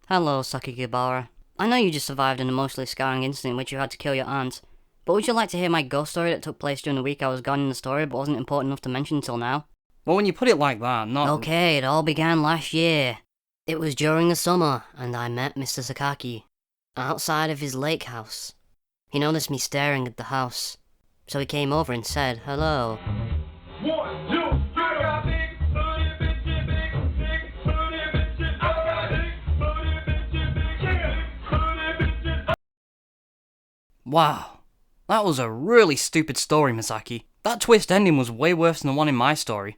Hello, Sakigibara. I know you just survived an emotionally scarring incident in which you had to kill your aunt, but would you like to hear my ghost story that took place during the week I was gone in the story but wasn't important enough to mention until now? Well, when you put it like that, not... Okay, it all began last year. It was during the summer, and I met Mr. Sakaki outside of his lake house. He noticed me staring at the house, so he came over and said hello. 1, 2, I got big booty bitches, big booty bitches. I got big booty bitches, big booty bitches. Wow. That was a really stupid story, Misaki. That twist ending was way worse than the one in my story.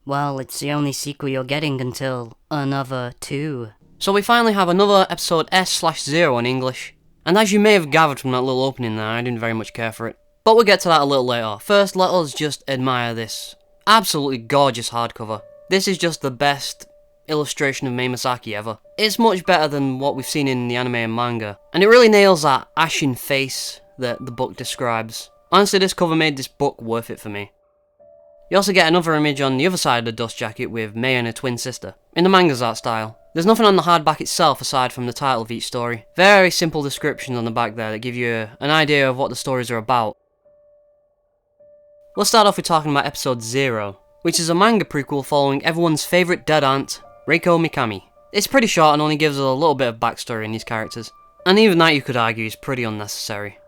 Well, it's the only sequel you're getting until another 2. So we finally have another episode S/0 in English. And as you may have gathered from that little opening there, I didn't very much care for it. But we'll get to that a little later. First, let us just admire this absolutely gorgeous hardcover. This is just the best illustration of Mei Misaki ever. It's much better than what we've seen in the anime and manga. And it really nails that ashen face that the book describes. Honestly, this cover made this book worth it for me. You also get another image on the other side of the dust jacket with Mei and her twin sister, in the manga's art style. There's nothing on the hardback itself aside from the title of each story. Very simple descriptions on the back there that give you an idea of what the stories are about. Let's start off with talking about episode 0, which is a manga prequel following everyone's favourite dead aunt, Reiko Mikami. It's pretty short and only gives us a little bit of backstory in these characters, and even that you could argue is pretty unnecessary.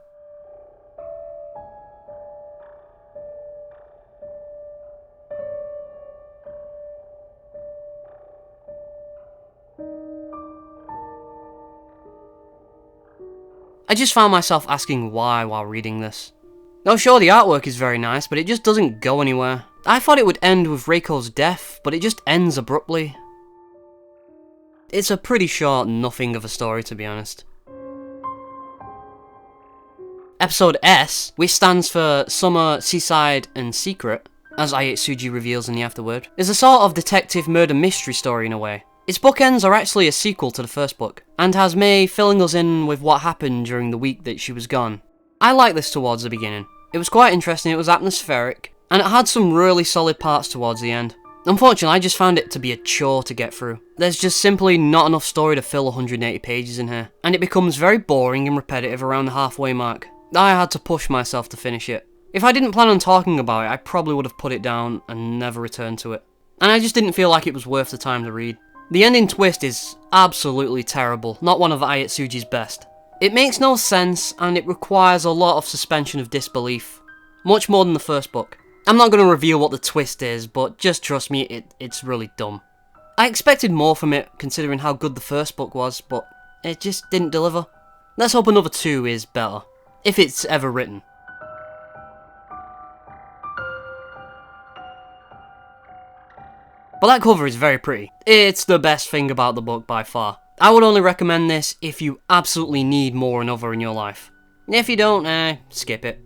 I just found myself asking why while reading this. Now sure, the artwork is very nice, but it just doesn't go anywhere. I thought it would end with Reiko's death, but it just ends abruptly. It's a pretty short nothing of a story, to be honest. Episode S, which stands for Summer, Seaside and Secret, as Ayetsuji reveals in the afterword, is a sort of detective murder mystery story in a way. Its bookends are actually a sequel to the first book, and has Mei filling us in with what happened during the week that she was gone. I liked this towards the beginning. It was quite interesting, it was atmospheric, and it had some really solid parts towards the end. Unfortunately, I just found it to be a chore to get through. There's just simply not enough story to fill 180 pages in here, and it becomes very boring and repetitive around the halfway mark. I had to push myself to finish it. If I didn't plan on talking about it, I probably would have put it down and never returned to it. And I just didn't feel like it was worth the time to read. The ending twist is absolutely terrible, not one of Ayetsuji's best. It makes no sense, and it requires a lot of suspension of disbelief. Much more than the first book. I'm not going to reveal what the twist is, but just trust me, it's really dumb. I expected more from it, considering how good the first book was, but it just didn't deliver. Let's hope another 2 is better. If it's ever written. But that cover is very pretty. It's the best thing about the book by far. I would only recommend this if you absolutely need more and other in your life. If you don't, skip it.